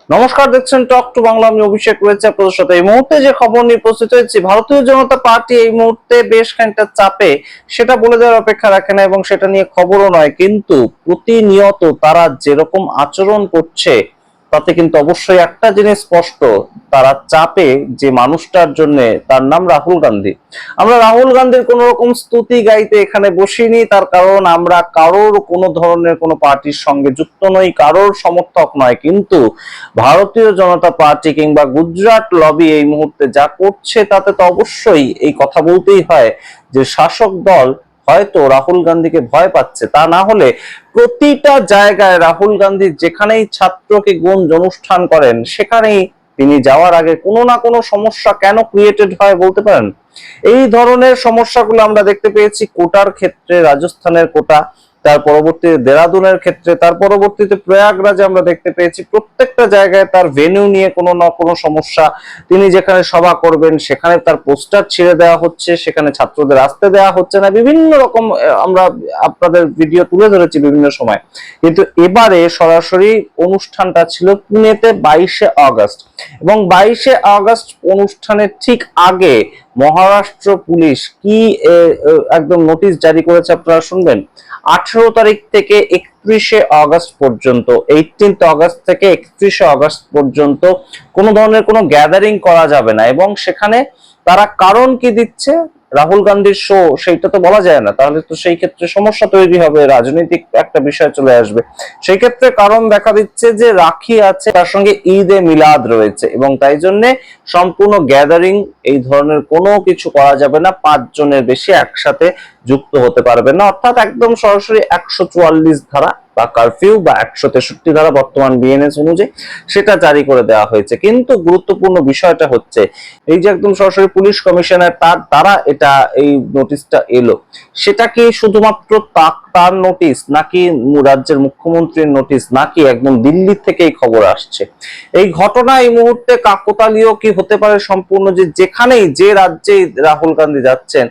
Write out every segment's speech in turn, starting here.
নমস্কার, দেখছেন talk to Bangla. আমি অভিষেক রয়েছে আপনাদের সাথে। এই মুহূর্তে যে খবর নিয়ে উপস্থিত হয়েছি, ভারতীয় জনতা পার্টি এই মুহূর্তে বেশ খানিকটা চাপে, সেটা বলে দেওয়ার অপেক্ষা রাখে না এবং সেটা নিয়ে খবরও নয়, কিন্তু প্রতিনিয়ত তারা যেরকম আচরণ করছে তাতে কিন্তু অবশ্যই একটা জিনিস স্পষ্ট, তারা চাপে যে মানুষটার জন্য, তার নাম রাহুল গান্ধী। আমরা রাহুল গান্ধীর কোন রকম স্তুতি গাইতে এখানে বসিনি, তার কারণ আমরা কারোর কোনো ধরনের কোনো পার্টির সঙ্গে যুক্ত নই, কারোর সমর্থক নয়, কিন্তু ভারতীয় জনতা পার্টি কিংবা গুজরাট লবি এই মুহূর্তে যা করছে তাতে তো অবশ্যই এই কথা বলতেই হয় যে শাসক দল হয়তো রাহুল গান্ধীকে ভয় পাচ্ছে। তা না হলে প্রতিটা জায়গায় রাহুল গান্ধী যেখানেই ছাত্রকে গুঞ্জ অনুষ্ঠান করেন, সেখানেই তিনি যাওয়ার আগে কোনো না কোনো সমস্যা কেন ক্রিয়েটেড হয় বলতে পারেন? এই ধরনের সমস্যাগুলো আমরা দেখতে পেয়েছি কোটার ক্ষেত্রে, রাজস্থানের কোটা, তার পরবর্তীতে দেরাদুনের ক্ষেত্রে, তার পরবর্তীতে প্রয়াগরাজে আমরা দেখতে পেয়েছি প্রত্যেকটা জায়গায় তার ভেন্যু নিয়ে কোনো না কোনো সমস্যা। তিনি যেখানে সভা করবেন সেখানে তার পোস্টার ছিঁড়ে দেওয়া হচ্ছে, সেখানে ছাত্রদের আসতে দেওয়া হচ্ছে না, বিভিন্ন রকম আমরা আপনাদের ভিডিও তুলে ধরেছি বিভিন্ন সময়। কিন্তু এবারে সরাসরি অনুষ্ঠানটা ছিল পুনেতে 22শে আগস্ট, এবং 22শে আগস্ট অনুষ্ঠানের ঠিক আগে মহারাষ্ট্র পুলিশ কি একদম নোটিশ জারি করেছে আপনারা শুনবেন। 18 তারিখ থেকে 31শে আগস্ট পর্যন্ত, 18 আগস্ট থেকে 31শে আগস্ট পর্যন্ত কোনো ধরনের কোনো গ্যাদারিং করা যাবে না। এবং সেখানে তারা কারণ কি দিচ্ছে, রাহুল গান্ধীর শো, সেইটা তো বলা যায় না, তাহলে তো সেই ক্ষেত্রে সমস্যা তৈরি হবে, রাজনৈতিক একটা বিষয় চলে আসবে। সেই ক্ষেত্রে কারণ দেখা দিচ্ছে যে রাখি আছে, তার সঙ্গে ঈদে মিলাদ রয়েছে, এবং তাই জন্য সম্পূর্ণ গ্যাদারিং এই ধরনের কোনো কিছু করা যাবে না, 5 জনের বেশি একসাথে যুক্ত হতে পারবে না, অর্থাৎ একদম সরাসরি 144 ধারা বা কারফিউ বা 163 ধারা বর্তমান বিএনএস অনুযায়ী সেটা জারি করে দেওয়া হয়েছে। কিন্তু গুরুত্বপূর্ণ বিষয়টা হচ্ছে এই যে একদম সরাসরি পুলিশ কমিশনার তার দ্বারা এটা এই নোটিশটা এলো, সেটা কি শুধুমাত্র তার নোটিশ, নাকি রাজ্যের মুখ্যমন্ত্রীর নোটিশ, নাকি একদম দিল্লি থেকে এই খবর আসছে? এই ঘটনা এই মুহূর্তে কাকতালীয় কি হতে পারে সম্পূর্ণ, যে যেখানেই যে রাজ্যে রাহুল গান্ধী যাচ্ছেন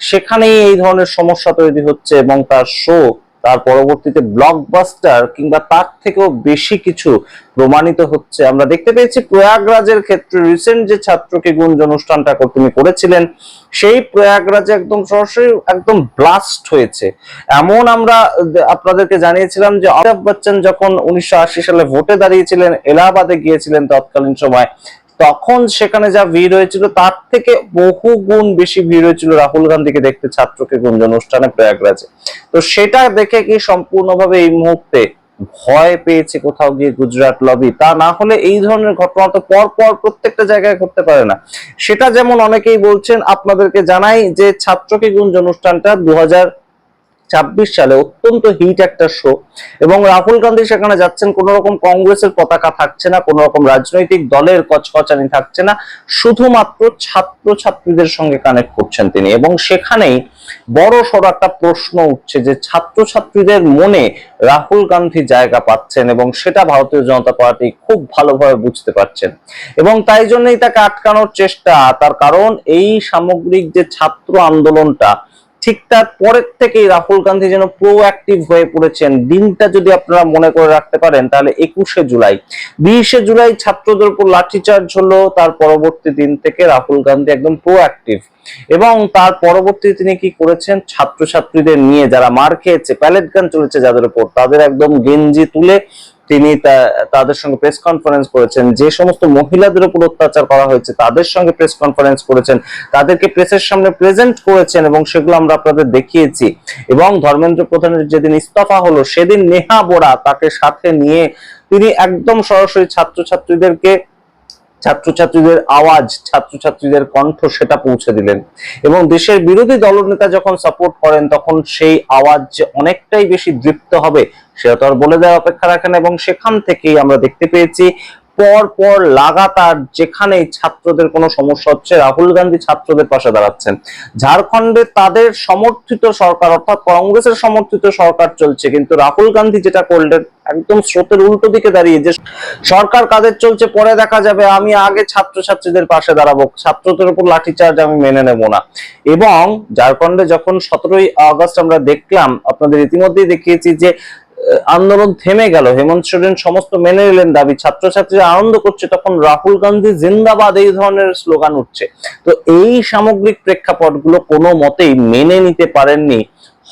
সেখানেই এই ধরনের সমস্যা তৈরি হচ্ছে, এবং তার শো তার পরবর্তীতে ব্লকবাস্টার কিংবা তার থেকেও বেশি কিছু প্রমাণিত হচ্ছে। আমরা দেখতে পেয়েছি প্রয়াগরাজের ক্ষেত্রে রিসেন্ট যে ছাত্রকে গুঞ্জ অনুষ্ঠানটা তিনি করেছিলেন, সেই প্রয়াগরাজে একদম সরাসরি একদম ব্লাস্ট হয়েছে। এমন আমরা আপনাদেরকে জানিয়েছিলাম যে অমিতাভ বচ্চন যখন 1980 সালে ভোটে দাঁড়িয়েছিলেন, এলাহাবাদে গিয়েছিলেন তৎকালীন সময়, তখন সেখানে যা ভিড় হয়েছিল তার থেকে বহু গুণ বেশি ভিড় হয়েছিল রাহুল গান্ধীকে দেখতে ছাত্রকে গুঞ্জ অনুষ্ঠানে প্রয়াগরাজে। তো সেটা দেখে কি সম্পূর্ণভাবে এই মুহূর্তে ভয় পেয়েছে কোথাও গিয়ে গুজরাট লবি? তা না হলে এই ধরনের ঘটনা তো পর পর প্রত্যেকটা জায়গায় ঘটতে পারে না। সেটা যেমন অনেকেই বলছেন, আপনাদেরকে জানাই যে ছাত্রকে গুঞ্জ অনুষ্ঠানটা 2026 সালে অত্যন্ত হিট একটা শো, এবং রাহুল গান্ধী সেখানে যাচ্ছেন, কোন রকম কংগ্রেসের পতাকা থাকছে না, কোন রকম রাজনৈতিক দলের কচকচানি থাকছে না, শুধুমাত্র ছাত্র ছাত্রীদের সঙ্গে কানেক্ট করছেন তিনি। এবং সেখানেই বড় সড় একটা প্রশ্ন উঠছে যে ছাত্র ছাত্রীদের মনে রাহুল গান্ধী জায়গা পাচ্ছেন, এবং সেটা ভারতীয় জনতা পার্টি খুব ভালোভাবে বুঝতে পারছেন, এবং তাই জন্যই তাকে আটকানোর চেষ্টা। তার কারণ এই সামগ্রিক যে ছাত্র আন্দোলনটা, ঠিক তার পরের থেকেই রাহুল গান্ধী যেন প্রোঅ্যাক্টিভ হয়ে পড়েছেন। দিনটা যদি আপনারা মনে করে রাখতে পারেন, তাহলে 21শে জুলাই, 20শে জুলাই ছাত্রদের উপর লাঠিচার্জ হলো, তার পরবর্তী দিন থেকে রাহুল গান্ধী একদম প্রোঅ্যাক্টিভ। এবং তার পরবর্তীতে তিনি কি করেছেন, ছাত্রছাত্রীদের নিয়ে যারা মার খেয়েছে, প্যালেট গান চলেছে যাদের উপর, তাদের একদম গেঞ্জি তুলে তিনি তাদের সঙ্গে প্রেস কনফারেন্স করেছেন। যে সমস্ত মহিলাদের উপর অত্যাচার করা হয়েছে তাদের সঙ্গে প্রেস কনফারেন্স করেছেন, তাদেরকে প্রেসের সামনে প্রেজেন্ট করেছেন, এবং সেগুলো আমরা আপনাদের দেখিয়েছি। এবং ধর্মেন্দ্র প্রধানের যেদিন ইস্তফা হলো সেদিন নেহা বোরা তাকে সাথে নিয়ে তিনি একদম সরাসরি ছাত্রছাত্রীদের আওয়াজ, ছাত্রছাত্রীদের কণ্ঠ, সেটা পৌঁছে দিলেন। এবং দেশের বিরোধী দলনেতা যখন সাপোর্ট করেন তখন সেই আওয়াজ যে অনেকটাই বেশি দৃপ্ত হবে সেটা তো আর বলে দেওয়ার অপেক্ষা রাখে না। এবং সেখান থেকেই আমরা দেখতে পেয়েছি পর পর লাগাতার যেখানেই ছাত্রদের কোনো সমস্যা হচ্ছে, রাহুল গান্ধী ছাত্রদের পাশে দাঁড়াচ্ছেন। ঝাড়খণ্ডে তাদের সমর্থিত সরকার, অর্থাৎ কংগ্রেসের সমর্থিত সরকার চলছে, কিন্তু রাহুল গান্ধী যেটা করলেন একদম স্রোতের উল্টো দিকে দাঁড়িয়ে, যে সরকার কাদের চলছে পরে দেখা যাবে, আমি আগে ছাত্রছাত্রীদের পাশে দাঁড়াবো, ছাত্রদের উপর লাঠিচার্জ আমি মেনে নেব না। এবং ঝাড়খণ্ডে যখন 17ই আগস্ট আমরা দেখলাম, আপনাদের ইতিমধ্যেই দেখিয়েছি যে আন্দোলন থেমে গেল, হেমন্ত সোরেন সমস্ত মেনে নিলেন দাবি, ছাত্রছাত্রীরা আনন্দ করছে, তখন রাহুল গান্ধী জিন্দাবাদ এই ধরনের স্লোগান উঠছে। তো এই সামগ্রিক প্রেক্ষাপটগুলো কোনো মতেই মেনে নিতে পারেননি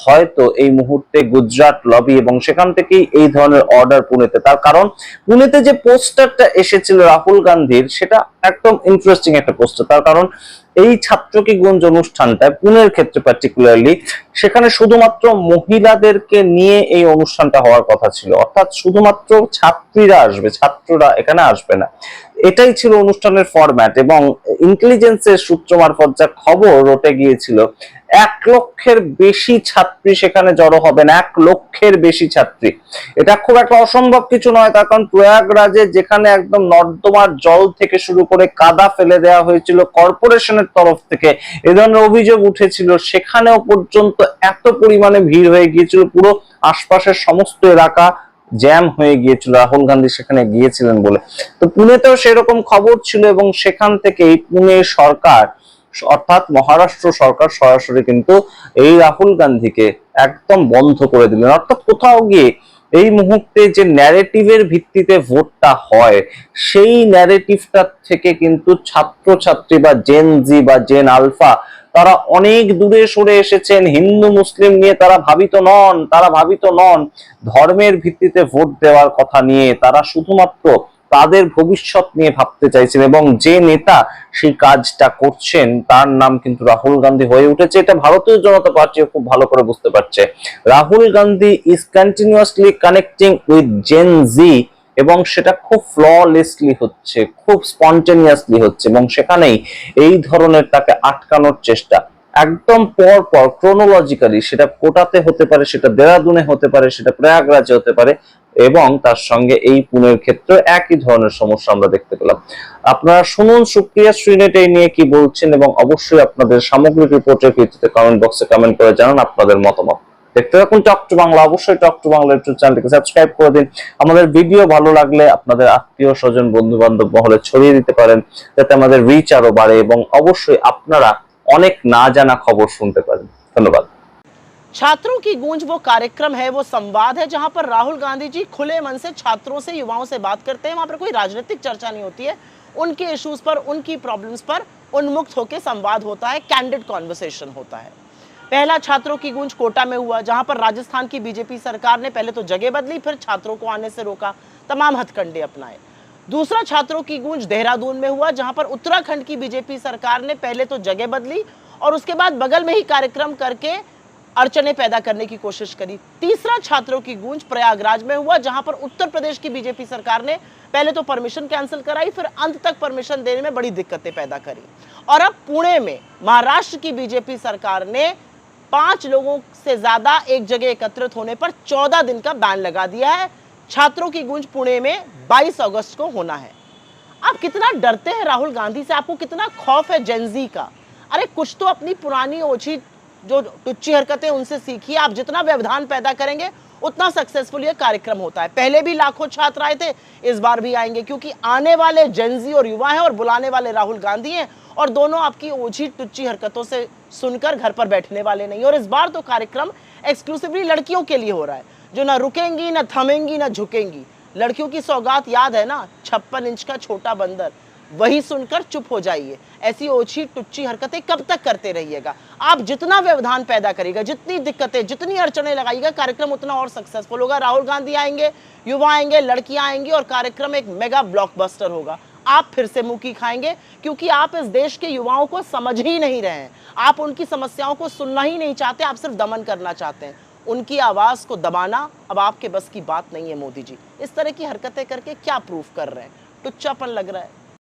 হয়তো এই মুহূর্তে গুজরাট লবি, এবং সেখান থেকেই এই ধরনের অর্ডার পুনেতে। তার কারণ পুনেতে যে পোস্টারটা এসেছিল রাহুল গান্ধীর, সেটা একদম ইন্টারেস্টিং একটা পোস্টার। তার কারণ এই ছাত্র কি গুঞ্জ অনুষ্ঠানটায়, পুনের ক্ষেত্রে পার্টিকুলারলি, সেখানে শুধুমাত্র মহিলাদেরকে নিয়ে এই অনুষ্ঠানটা হওয়ার কথা ছিল, অর্থাৎ শুধুমাত্র ছাত্রীরা আসবে, ছাত্ররা এখানে আসবে না। এটাই ছিল অনুষ্ঠানের ফরম্যাট, এবং ইন্টেলিজেন্সের সূত্র মারফত যা খবর রটে গিয়েছিল, 1 লক্ষের বেশি ছাত্রী সেখানে জড়ো হবেন, 1 লক্ষের বেশি ছাত্রী। এটা খুব একটা অসম্ভব কিছু নয়, তার কারণ প্রয়াগরাজে যেখানে একদম নর্দমার জল থেকে শুরু করে কাদা ফেলে দেওয়া হয়েছিল কর্পোরেশনের তরফ থেকে, এ ধরনের অভিযোগ উঠেছিল, সেখানেও পর্যন্ত এত পরিমাণে ভিড় হয়ে গিয়েছিল, পুরো আশপাশের সমস্ত এলাকা জ্যাম হয়ে গিয়েছিল রাহুল গান্ধী সেখানে গিয়েছিলেন বলে। তো পুনেতেও সেরকম খবর ছিল, এবং সেখান থেকেই পুনে সরকার, অর্থাৎ মহারাষ্ট্র সরকার সরাসরি কিন্তু এই রাহুল গান্ধীকে একদম বন্ধ করে দিলেন। অর্থাৎ কোথাও গিয়ে এই মুহূর্তে যে ন্যারেটিভের ভিত্তিতে ভোটটা হয়, সেই ন্যারেটিভটা থেকে কিন্তু ছাত্রছাত্রী বা জেন জি বা জেন আলফা তারা অনেক দূরে সরে এসেছেন। হিন্দু মুসলিম নিয়ে তারা ভাবিত নন, ধর্মের ভিত্তিতে ভোট দেওয়ার কথা নিয়ে তারা শুধুমাত্র তাদের ভবিষ্যৎ নিয়ে ভাবতে চাইছেন, এবং যে নেতা সেই কাজটা করছেন তার নাম কিন্তু রাহুল গান্ধী হয়ে উঠেছে। এটা ভারতীয় জনতা পার্টিও খুব ভালো করে বুঝতে পারছে। Rahul Gandhi is continuously connecting with Gen Z, এবং সেটা খুব ফ্ললেসলি হচ্ছে, খুব স্পন্টেনিয়াসলি হচ্ছে, এবং সেখানেই এই ধরনের তাকে আটকানোর চেষ্টা একদম পর পর ক্রোনোলজিক্যালি, সেটা কোটাতে হতে পারে, সেটা দেরাদুনে হতে পারে, সেটা প্রয়াগরাজে হতে পারে, এবং তার সঙ্গে এই পুনের ক্ষেত্রে একই ধরনের সমস্যা আমরা দেখতে পেলাম। আপনারা শুনুন সুপ্রিয়া শ্রীনেট এই নিয়ে কি বলছেন, এবং অবশ্যই আপনাদের সামগ্রিক রিপোর্টের ভিত্তিতে কমেন্ট বক্সে কমেন্ট করে জানান আপনাদের মতামত। দেখতে থাকুন টক টু বাংলা, অবশ্যই টক টু বাংলা ইউটিউব চ্যানেলটিকে সাবস্ক্রাইব করে দিন। আমাদের ভিডিও ভালো লাগলে আপনাদের আত্মীয় স্বজন বন্ধু বান্ধব মহলে ছড়িয়ে দিতে পারেন, যাতে আমাদের রিচ আরো বাড়ে, এবং অবশ্যই আপনারা অনেক না জানা খবর শুনতে পারেন। ধন্যবাদ। छात्रों की गूंज वो कार्यक्रम है, वो संवाद है जहां पर राहुल गांधी जी खुले मन से छात्रों से, युवाओं से बात करते हैं। वहां पर कोई राजनीतिक चर्चा नहीं होती है, उनके इश्यूज पर, उनकी प्रॉब्लम्स पर उन्मुक्त होकर संवाद होता है, कैंडिड कॉन्वर्सेशन होता है। पहला छात्रों की गूंज कोटा में हुआ, जहां पर राजस्थान की बीजेपी सरकार ने पहले तो जगह बदली, फिर छात्रों को आने से रोका, तमाम हथकंडे अपनाए। दूसरा छात्रों की गूंज देहरादून में हुआ, जहां पर उत्तराखंड की बीजेपी सरकार ने पहले तो जगह बदली और उसके बाद बगल में ही कार्यक्रम करके अड़चने पैदा करने की कोशिश करी। तीसरा छात्रों की गूंज प्रयागराज में हुआ, जहां पर उत्तर प्रदेश की बीजेपी सरकार ने पहले तो परमिशन कैंसिल कराई, फिर अंत तक परमिशन देने में बड़ी दिक्कतें पैदा करी। और अब पुणे में महाराष्ट्र की बीजेपी सरकार ने 5 लोगों से ज्यादा एक जगह एकत्रित होने पर 14 दिन का बैन लगा दिया है। छात्रों की गूंज पुणे में 22 अगस्त को होना है। आप कितना डरते हैं राहुल गांधी से, आपको कितना खौफ है जेनजी का? अरे कुछ तो अपनी पुरानी ओछी जो टुच्ची हरकतें उनसे सीखिए। आप जितना व्यवधान पैदा करेंगे उतना सक्सेसफुल ये कार्यक्रम होता है। पहले भी लाखों छात्र आए थे, इस बार भी आएंगे, क्योंकि आने वाले जेनजी और युवा हैं और बुलाने वाले राहुल गांधी हैं, और दोनों आपकी ओछी टुच्ची हरकतों से सुनकर घर पर बैठने वाले नहीं। और इस बार तो कार्यक्रम एक्सक्लूसिवली लड़कियों के लिए हो रहा है, जो ना रुकेंगी, ना थमेंगी, ना झुकेंगी। लड़कियों की सौगात याद है ना, 56 इंच का छोटा बंदर, वही सुनकर चुप हो जाइए। ऐसी ओछी टुच्ची हरकतें कब तक करते रहिएगा? आप जितना व्यवधान पैदा करिएगा, जितनी दिक्कतें, जितनी अड़चने लगाइएगा, कार्यक्रम उतना और सक्सेसफुल होगा। राहुल गांधी आएंगे, युवा आएंगे, लड़कियां आएंगी, और कार्यक्रम एक मेगा ब्लॉकबस्टर होगा। आप फिर से मुंह की खाएंगे, क्योंकि आप इस देश के युवाओं को समझ ही नहीं रहे हैं। आप उनकी समस्याओं को सुनना ही नहीं चाहते, आप सिर्फ दमन करना चाहते हैं। उनकी आवाज को दबाना अब आपके बस की बात नहीं है मोदी जी। इस तरह की हरकतें करके क्या प्रूफ कर रहे हैं? टुच्चापन लग रहा है।